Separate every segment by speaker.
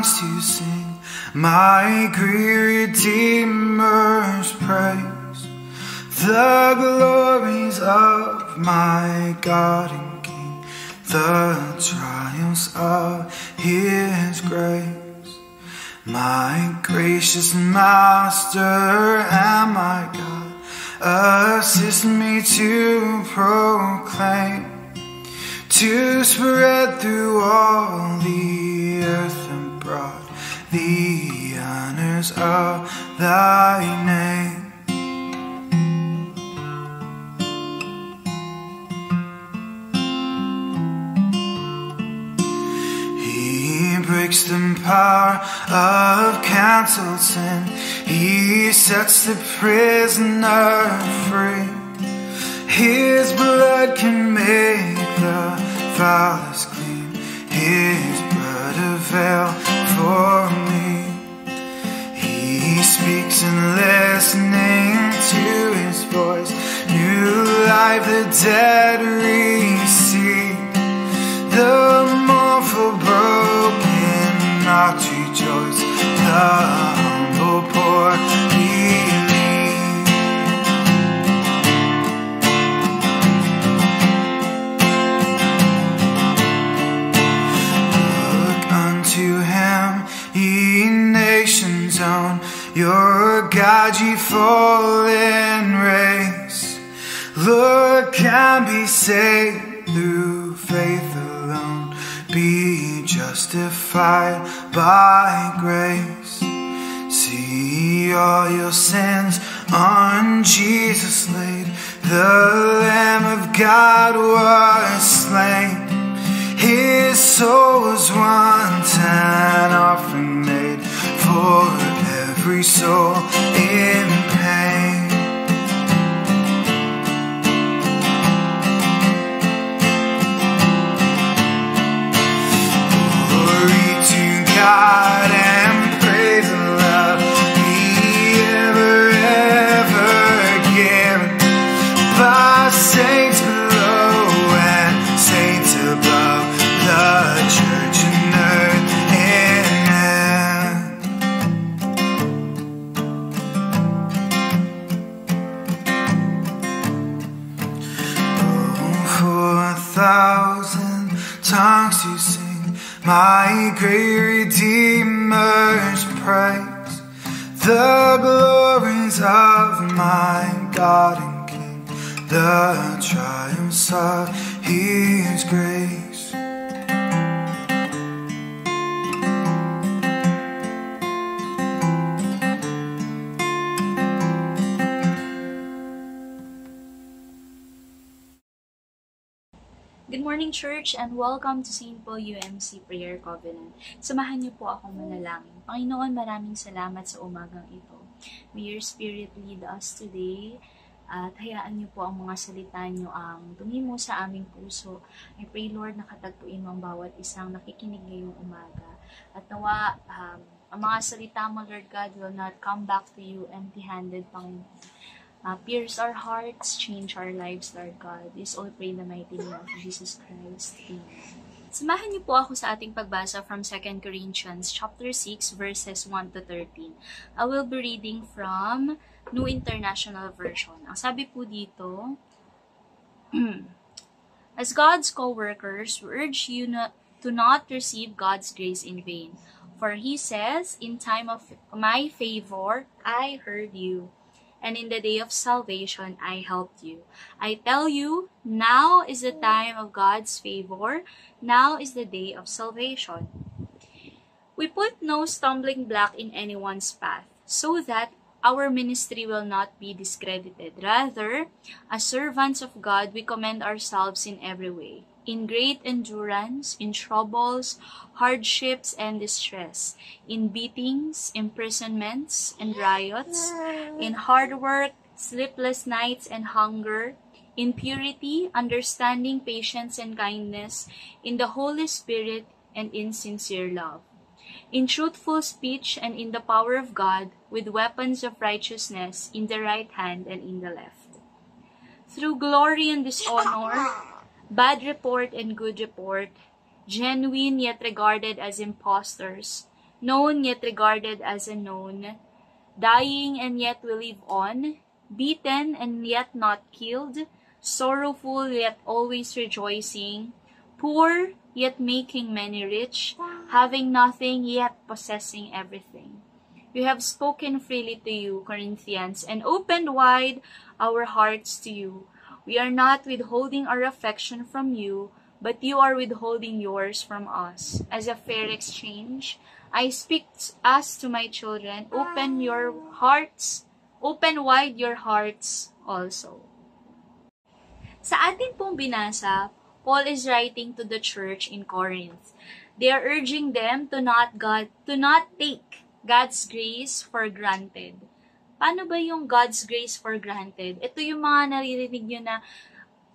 Speaker 1: songs to sing, my great Redeemer's praise, the glories of my God and King, the triumphs of His grace. My gracious Master and my God, assist me to proclaim, to spread through all the earth abroad the honors of thy name. He breaks the power of cancelled sin, He sets the prisoner free. His blood can make the foulest clean, His blood avail for me. He speaks and listening to His voice, new life the dead receive. The mournful broken hearts rejoice, the humble poor believe. Look unto Him, ye nations own, your God, ye fallen race. Look and be saved through faith alone, be justified by grace. See all your sins on Jesus laid, the Lamb of God was slain. His soul was once an offering made for every soul in pain. God and praise and love be ever, ever given by saints below and saints above, the church and earth and heaven. Oh, for 1,000 tongues to sing my great Redeemer's praise, the glories of my God and King, the triumphs of His grace.
Speaker 2: Good morning, Church, and welcome to St. Paul UMC Prayer Covenant. Samahan niyo po akong manalangin. Panginoon, maraming salamat sa umagang ito. May your Spirit lead us today, at hayaan niyo po ang mga salita niyo ang tumimo sa aming puso. I pray, Lord, nakatagpuin mo ang bawat isang nakikinig ngayong umaga. At nawa, ang mga salita mo, Lord God, will not come back to you empty-handed, Panginoon. Pierce our hearts, change our lives, Lord God. This all pray in the mighty name of Jesus Christ. Amen. Samahan niyo po ako sa ating pagbasa from 2 Corinthians chapter 6 verses 1 to 13. I will be reading from New International Version. Ang sabi po dito, as God's co-workers, we urge you to not receive God's grace in vain. For He says, in time of my favor, I heard you. And in the day of salvation, I helped you. I tell you, now is the time of God's favor. Now is the day of salvation. We put no stumbling block in anyone's path, so that our ministry will not be discredited. Rather, as servants of God, we commend ourselves in every way, in great endurance, in troubles, hardships, and distress, in beatings, imprisonments, and riots, in hard work, sleepless nights, and hunger, in purity, understanding, patience, and kindness, in the Holy Spirit, and in sincere love, in truthful speech, and in the power of God, with weapons of righteousness in the right hand and in the left. Through glory and dishonor, bad report and good report, genuine yet regarded as impostors, known yet regarded as unknown, dying and yet we live on, beaten and yet not killed, sorrowful yet always rejoicing, poor yet making many rich, having nothing yet possessing everything. We have spoken freely to you, Corinthians, and opened wide our hearts to you. We are not withholding our affection from you, but you are withholding yours from us. As a fair exchange, I speak as to my children, open wide your hearts also. Sa atin pong binasa, Paul is writing to the church in Corinth. They are urging them to not take God's grace for granted. Paano ba yung God's grace for granted? Ito yung mga naririnig nyo na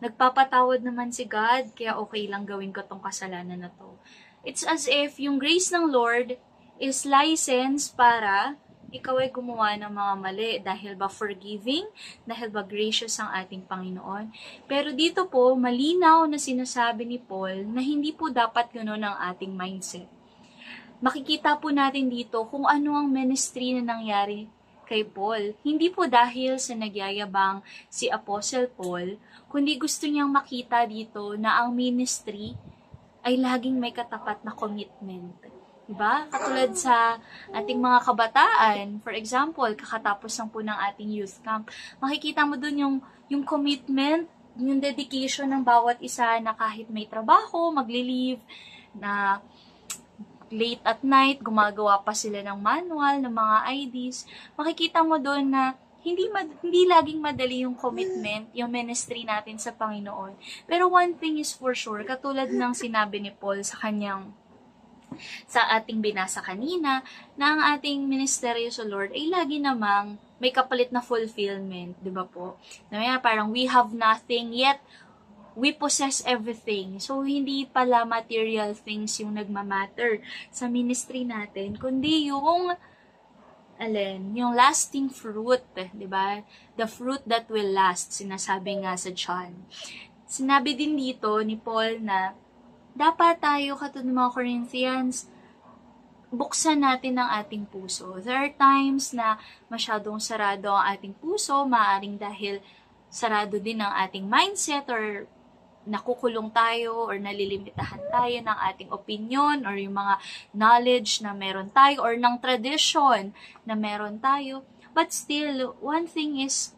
Speaker 2: nagpapatawad naman si God, kaya okay lang gawin ko tong kasalanan na to. It's as if yung grace ng Lord is license para ikaw ay gumawa ng mga mali dahil ba forgiving, dahil ba gracious ang ating Panginoon. Pero dito po, malinaw na sinasabi ni Paul na hindi po dapat gano'n ang ating mindset. Makikita po natin dito kung ano ang ministry na nangyari kay Paul. Hindi po dahil sa nagyayabang si Apostle Paul, kundi gusto niyang makita dito na ang ministry ay laging may katapat na commitment. Diba? Katulad sa ating mga kabataan, for example, kakatapos lang po ng ating youth camp, makikita mo dun yung commitment, yung dedication ng bawat isa na kahit may trabaho, magli-leave, na late at night, gumagawa pa sila ng manual, ng mga IDs. Makikita mo doon na hindi laging madali yung commitment, yung ministry natin sa Panginoon. Pero one thing is for sure, katulad ng sinabi ni Paul sa ating binasa kanina, na ang ating ministeryo sa Lord ay lagi namang may kapalit na fulfillment, di ba po? Na parang we have nothing yet we possess everything. So, hindi pala material things yung nagmamatter sa ministry natin, kundi yung lasting fruit, di ba? The fruit that will last, sinasabi nga sa John. Sinabi din dito ni Paul na dapat tayo, katulad ng mga Corinthians, buksan natin ang ating puso. There are times na masyadong sarado ang ating puso, maaring dahil sarado din ang ating mindset or nakukulong tayo or nalilimitahan tayo ng ating opinion or yung mga knowledge na meron tayo or ng tradition na meron tayo. But still, one thing is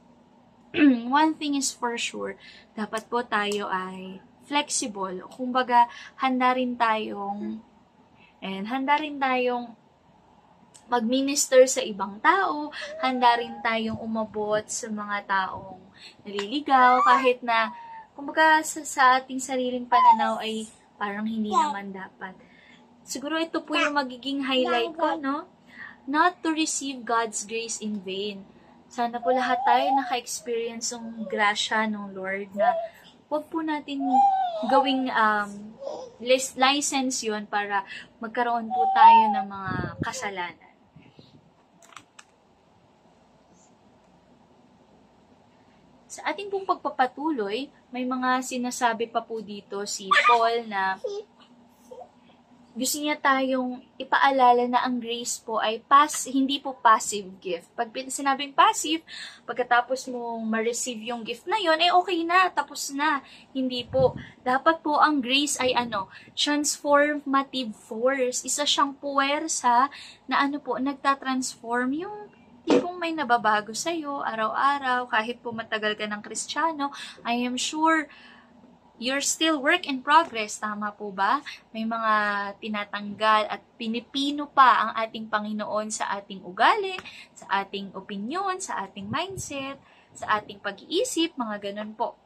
Speaker 2: for sure, dapat po tayo ay flexible. Kumbaga, handa rin tayong mag-minister sa ibang tao, handa rin tayong umabot sa mga taong naliligaw, kahit na kumbaga sa ating sariling pananaw ay parang hindi naman dapat. Siguro ito po yung magiging highlight ko, no? Not to receive God's grace in vain. Sana po lahat tayo naka-experience ng grasya ng Lord na huwag po natin gawing license yun para magkaroon po tayo ng mga kasalanan. Sa ating pong pagpapatuloy, may mga sinasabi pa po dito si Paul na gusto niya tayong ipaalala na ang grace po ay hindi po passive gift. Pag sinabing passive, pagkatapos mo ma-receive yung gift na yon, okay na, tapos na. Hindi po. Dapat po ang grace ay transformative force. Isa siyang puwersa na nagtatransform yung tipong may nababago sa'yo araw-araw, kahit po matagal ka ng Kristiyano, I am sure you're still work in progress. Tama po ba? May mga tinatanggal at pinipino pa ang ating Panginoon sa ating ugali, sa ating opinion, sa ating mindset, sa ating pag-iisip, mga ganun po.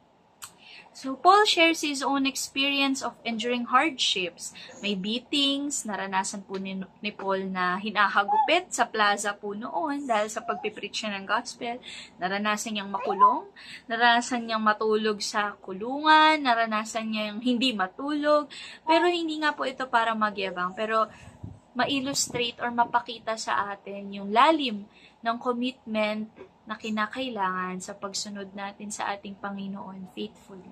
Speaker 2: So, Paul shares his own experience of enduring hardships. May beatings, naranasan po ni Paul na hinahagupit sa plaza po noon dahil sa pagpipreach niya ng gospel. Naranasan niyang makulong, naranasan niyang matulog sa kulungan, naranasan niyang hindi matulog. Pero hindi nga po ito para magyabang, pero ma-illustrate or mapakita sa atin yung lalim ng commitment na kinakailangan sa pagsunod natin sa ating Panginoon faithfully.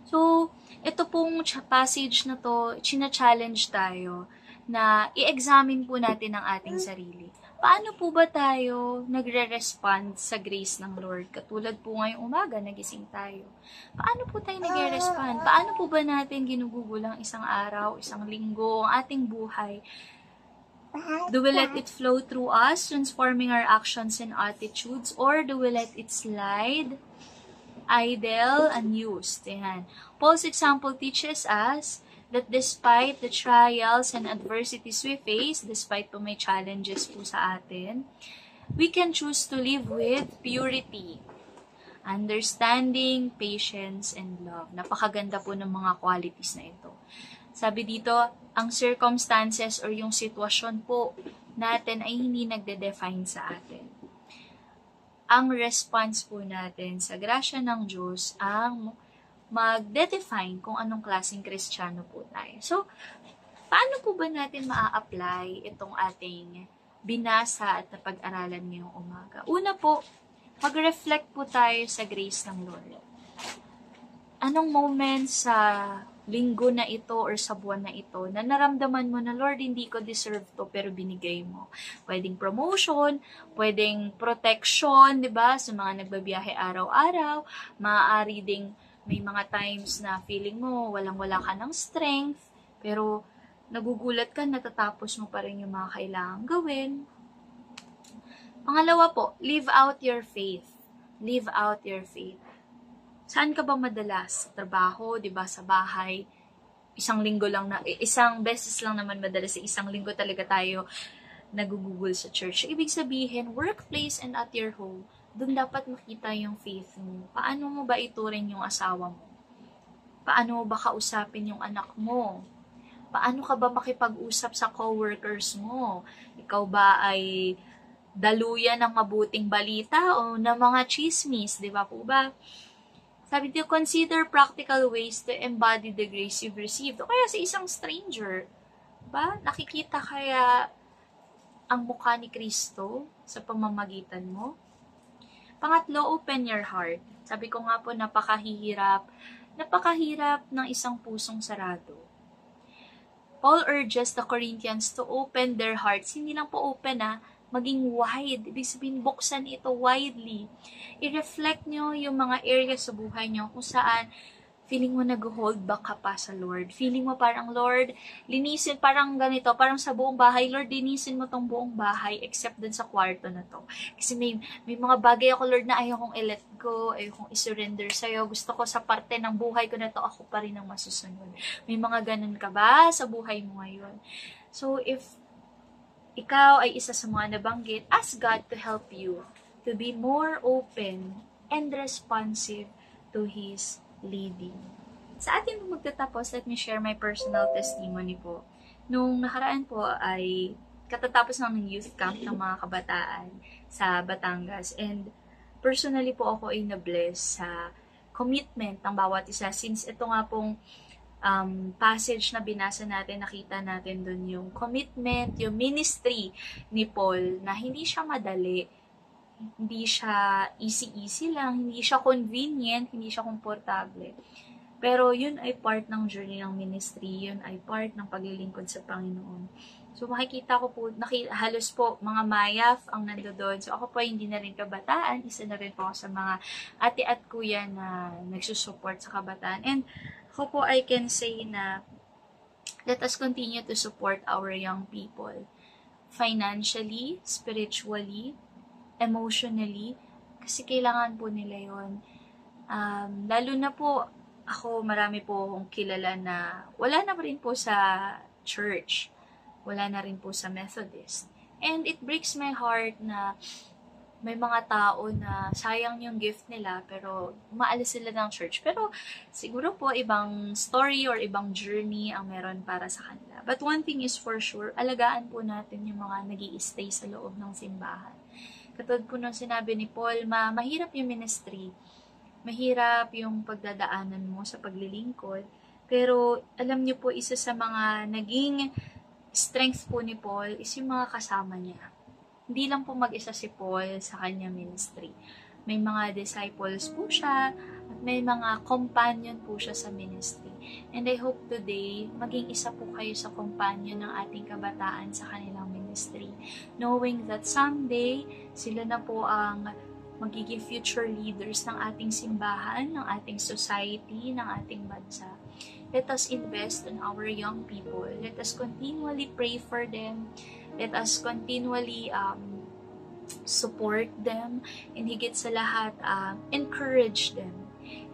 Speaker 2: So, ito pong passage na to, china-challenge tayo na i-examine po natin ang ating sarili. Paano po ba tayo nagre-respond sa grace ng Lord? Katulad po ngayong umaga, nagising tayo. Paano po tayo nagre-respond? Paano po ba natin ginugugulang isang araw, isang linggo, ang ating buhay? Do we let it flow through us, transforming our actions and attitudes? Or do we let it slide, idle, unused? Ayan. Paul's example teaches us that despite the trials and adversities we face, despite po may challenges po sa atin, we can choose to live with purity, understanding, patience, and love. Napakaganda po ng mga qualities na ito. Sabi dito, ang circumstances or yung sitwasyon po natin ay hindi nagde-define sa atin. Ang response po natin sa grasya ng Diyos ang magde-define kung anong klaseng Kristiyano po tayo. So, paano po ba natin maa-apply itong ating binasa at napag-aralan ngayong umaga? Una po, mag-reflect po tayo sa grace ng Lord. Anong moment sa linggo na ito or sa buwan na ito na naramdaman mo na, Lord, hindi ko deserve to pero binigay mo? Pwedeng promotion, pwedeng protection, di ba? Sa mga nagbabiyahe araw-araw, maaari ding may mga times na feeling mo walang-wala ka ng strength, pero nagugulat ka, natatapos mo pa rin yung mga kailangang gawin. Pangalawa po, live out your faith. Live out your faith. Saan ka ba madalas? Sa trabaho, di ba? Sa bahay. Isang beses lang naman madalas, sa isang linggo talaga tayo nagugugol sa church. Ibig sabihin, workplace and at your home, doon dapat makita yung faith mo. Paano mo ba ituring yung asawa mo? Paano mo ba kausapin yung anak mo? Paano ka ba makipag-usap sa coworkers mo? Ikaw ba ay daluyan ng mabuting balita o ng mga chismis? Di ba po ba? Sabi dito, consider practical ways to embody the grace you've received. O kaya sa isang stranger, ba? Nakikita kaya ang mukha ni Kristo sa pamamagitan mo? Pangatlo, open your heart. Sabi ko nga po, napakahirap ng isang pusong sarado. Paul urges the Corinthians to open their hearts. Hindi lang po open maging wide. Ibig sabihin, buksan ito widely. I-reflect nyo yung mga areas sa buhay nyo kung saan feeling mo nag-hold back ka pa sa Lord. Feeling mo parang, Lord, linisin, parang ganito, parang sa buong bahay, Lord, linisin mo tong buong bahay except dun sa kwarto na to. Kasi may mga bagay ako, Lord, na ayaw kong i-let go, ayaw kong i-surrender sa'yo. Gusto ko sa parte ng buhay ko na to, ako pa rin ang masusunod. May mga ganun ka ba sa buhay mo ngayon? So, if ikaw ay isa sa mga nabanggit, ask God to help you to be more open and responsive to His leading. Sa atin po magtatapos, let me share my personal testimony po. Nung nakaraan po ay katatapos ng youth camp ng mga kabataan sa Batangas, and personally po ako ay na-bless sa commitment ng bawat isa, since ito nga pong passage na binasa natin, nakita natin dun yung commitment, yung ministry ni Paul, na hindi siya madali, hindi siya easy-easy lang, hindi siya convenient, hindi siya komportable. Pero yun ay part ng journey ng ministry, yun ay part ng paglilingkod sa Panginoon. So makikita ko po, halos po mga mayaf ang nandoon. So ako po hindi na rin kabataan, isa na rin po ako sa mga ate at kuya na nagsusupport sa kabataan. And ako po I can say na let us continue to support our young people. Financially, spiritually, emotionally, kasi kailangan po nila yun. Lalo na po, ako marami po akong kilala na wala na rin po sa church, wala na rin po sa Methodist. And it breaks my heart na may mga tao na sayang yung gift nila pero umaalis sila ng church. Pero siguro po ibang story or ibang journey ang meron para sa kanila. But one thing is for sure, alagaan po natin yung mga nag-i-stay sa loob ng simbahan. Katulad po nung sinabi ni Paul, mahirap yung ministry. Mahirap yung pagdadaanan mo sa paglilingkod. Pero alam niyo po, isa sa mga naging strength po ni Paul is yung mga kasama niya. Hindi lang po mag-isa si Paul sa kanyang ministry. May mga disciples po siya at may mga companion po siya sa ministry. And I hope today, maging isa po kayo sa kumpanyo ng ating kabataan sa kanilang ministry. Knowing that someday, sila na po ang magiging future leaders ng ating simbahan, ng ating society, ng ating bansa. Let us invest in our young people. Let us continually pray for them. Let us continually support them. And higit sa lahat, encourage them.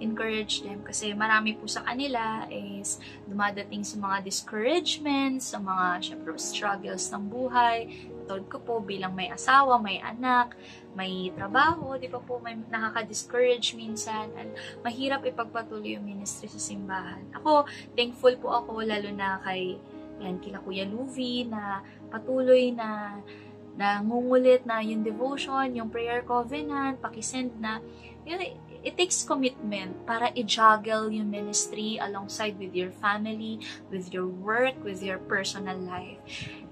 Speaker 2: Encourage them kasi marami po sa kanila is dumadating sa mga discouragements, sa mga syempre struggles ng buhay. Katulad ko po bilang may asawa, may anak, may trabaho, di ba po may nakaka-discourage minsan and mahirap ipagpatuloy yung ministry sa simbahan. Ako, thankful po ako lalo na kila Kuya Luvi na patuloy na nangungulit na yung devotion, yung prayer covenant, pakisend na. It takes commitment para i-juggle yung ministry alongside with your family, with your work, with your personal life.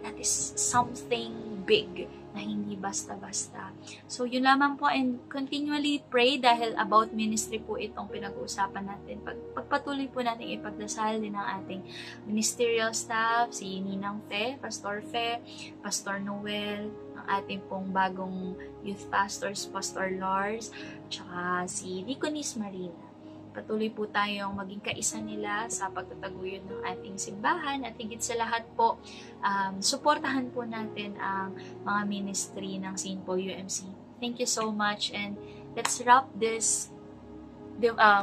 Speaker 2: That is something big na hindi basta-basta. So, yun lamang po, and continually pray dahil about ministry po itong pinag-uusapan natin. Pagpatuloy po natin ipagdasal din ang ating ministerial staff, si Ninang Fe, Pastor Fe, Pastor Noel, ang ating pong bagong youth pastors, Pastor Lars, tsaka si Deaconess Marina. Patuloy po tayong maging kaisa nila sa pagtataguyod ng ating simbahan at higit sa lahat po, suportahan po natin ang mga ministry ng St. Paul UMC. Thank you so much, and let's wrap this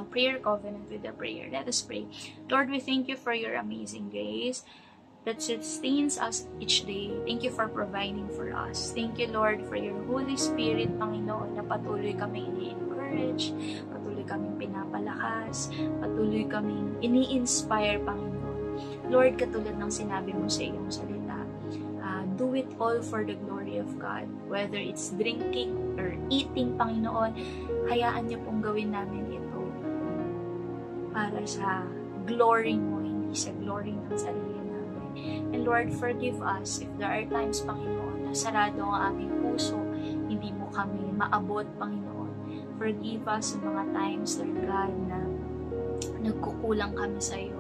Speaker 2: prayer covenant with a prayer. Let us pray. Lord, we thank you for your amazing grace that sustains us each day. Thank you for providing for us. Thank you, Lord, for your Holy Spirit, Panginoon, na patuloy kami ini-encourage, patuloy kaming pinapalakas, patuloy kaming ini-inspire, Panginoon. Lord, katulad ng sinabi mo sa iyong salita, do it all for the glory of God. Whether it's drinking or eating, Panginoon, hayaan niyo pong gawin namin ito para sa glory mo, hindi sa glory ng sarili. And Lord, forgive us if there are times, Panginoon, na sarado ang aming puso, hindi mo kami maabot, Panginoon. Forgive us sa mga times, Lord God, na nagkukulang kami sa iyo,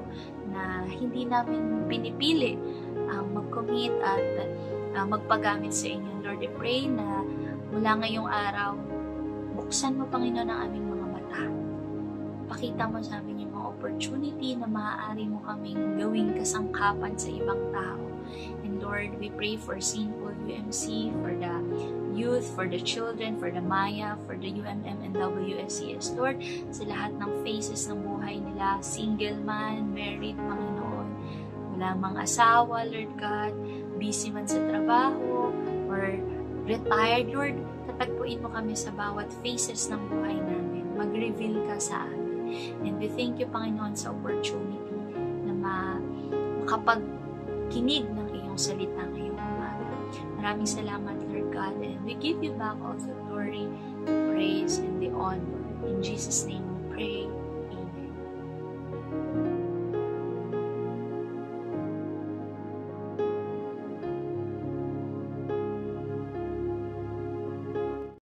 Speaker 2: na hindi namin pinipili ang mag-commit at magpagamit sa inyo. Lord, I pray na mula ngayong araw, buksan mo, Panginoon, ang aming mga mata. Pakita mo sa amin yung mga opportunity na maaari mo kaming gawing kasangkapan sa ibang tao. And Lord, we pray for St. Paul UMC, for the youth, for the children, for the Maya, for the UMM and WSCS. Lord, sa lahat ng phases ng buhay nila, single man, married, Panginoon, wala mang asawa, Lord God, busy man sa trabaho, or retired, Lord, tatagpuin mo kami sa bawat phases ng buhay namin. Mag-reveal ka sa amin. And we thank you, Panginoon, sa opportunity na makapagkinig ng iyong salita ngayong umaga. Maraming salamat, Lord God, and we give you back all the glory, the praise, and the honor. In Jesus' name we pray.